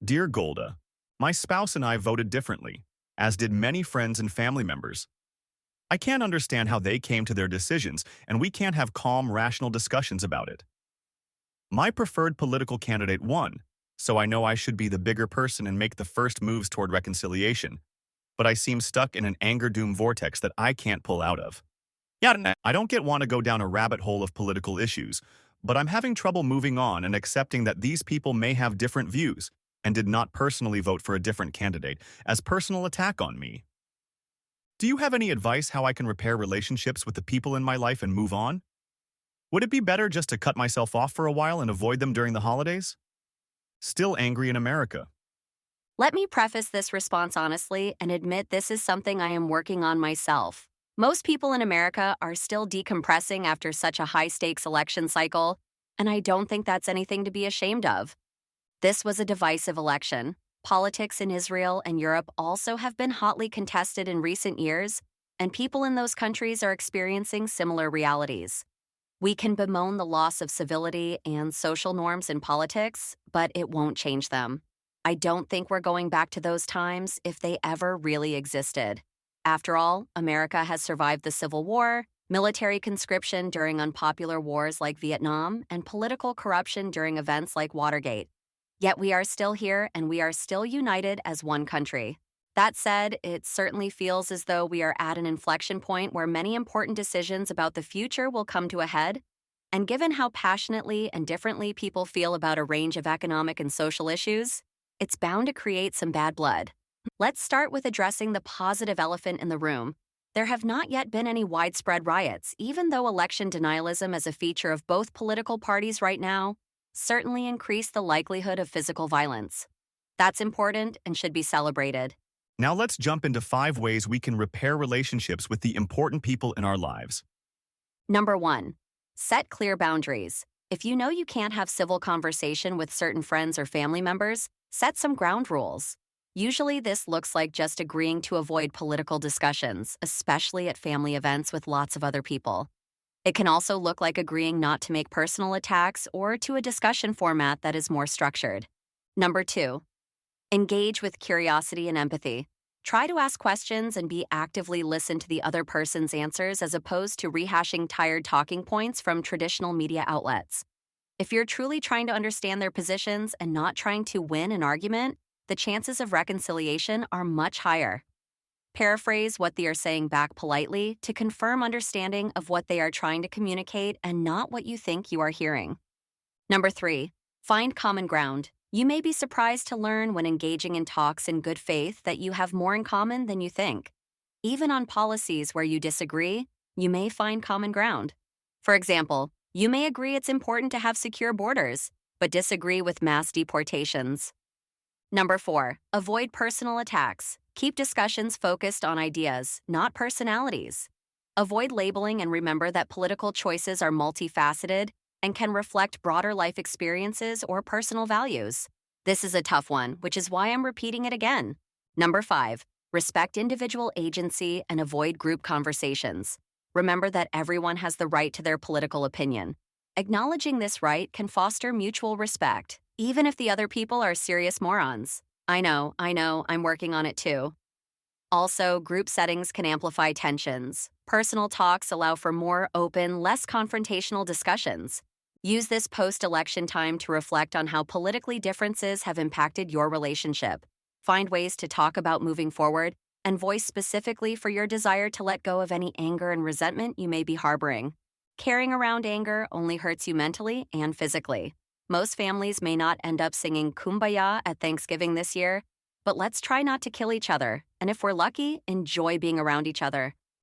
Dear Golda, my spouse and I voted differently, as did many friends and family members. I can't understand how they came to their decisions, and we can't have calm, rational discussions about it. My preferred political candidate won, so I know I should be the bigger person and make the first moves toward reconciliation, but I seem stuck in an anger-doom vortex that I can't pull out of. Yeah, I don't want to go down a rabbit hole of political issues, but I'm having trouble moving on and accepting that these people may have different views and did not personally vote for a different candidate as personal attack on me. Do you have any advice how I can repair relationships with the people in my life and move on? Would it be better just to cut myself off for a while and avoid them during the holidays? Still angry in America. Let me preface this response honestly and admit this is something I am working on myself. Most people in America are still decompressing after such a high-stakes election cycle, and I don't think that's anything to be ashamed of. This was a divisive election. Politics in Israel and Europe also have been hotly contested in recent years, and people in those countries are experiencing similar realities. We can bemoan the loss of civility and social norms in politics, but it won't change them. I don't think we're going back to those times if they ever really existed. After all, America has survived the Civil War, military conscription during unpopular wars like Vietnam, and political corruption during events like Watergate. Yet we are still here and we are still united as one country. That said, it certainly feels as though we are at an inflection point where many important decisions about the future will come to a head. And given how passionately and differently people feel about a range of economic and social issues, it's bound to create some bad blood. Let's start with addressing the positive elephant in the room. There have not yet been any widespread riots, even though election denialism as a feature of both political parties right now certainly increase the likelihood of physical violence. That's important and should be celebrated. Now let's jump into 5 ways we can repair relationships with the important people in our lives. Number 1. Set clear boundaries. If you know you can't have civil conversation with certain friends or family members, set some ground rules. Usually this looks like just agreeing to avoid political discussions, especially at family events with lots of other people. It can also look like agreeing not to make personal attacks or to a discussion format that is more structured. Number 2. Engage with curiosity and empathy. Try to ask questions and be actively listen to the other person's answers as opposed to rehashing tired talking points from traditional media outlets. If you're truly trying to understand their positions and not trying to win an argument, the chances of reconciliation are much higher. Paraphrase what they are saying back politely to confirm understanding of what they are trying to communicate and not what you think you are hearing. Number 3. Find common ground. You may be surprised to learn when engaging in talks in good faith that you have more in common than you think. Even on policies where you disagree, you may find common ground. For example, you may agree it's important to have secure borders, but disagree with mass deportations. Number 4. Avoid personal attacks. Keep discussions focused on ideas, not personalities. Avoid labeling and remember that political choices are multifaceted and can reflect broader life experiences or personal values. This is a tough one, which is why I'm repeating it again. Number 5. Respect individual agency and avoid group conversations. Remember that everyone has the right to their political opinion. Acknowledging this right can foster mutual respect, even if the other people are serious morons. I know, I'm working on it too. Also, group settings can amplify tensions. Personal talks allow for more open, less confrontational discussions. Use this post-election time to reflect on how politically differences have impacted your relationship. Find ways to talk about moving forward and voice specifically for your desire to let go of any anger and resentment you may be harboring. Carrying around anger only hurts you mentally and physically. Most families may not end up singing Kumbaya at Thanksgiving this year, but let's try not to kill each other, and if we're lucky, enjoy being around each other.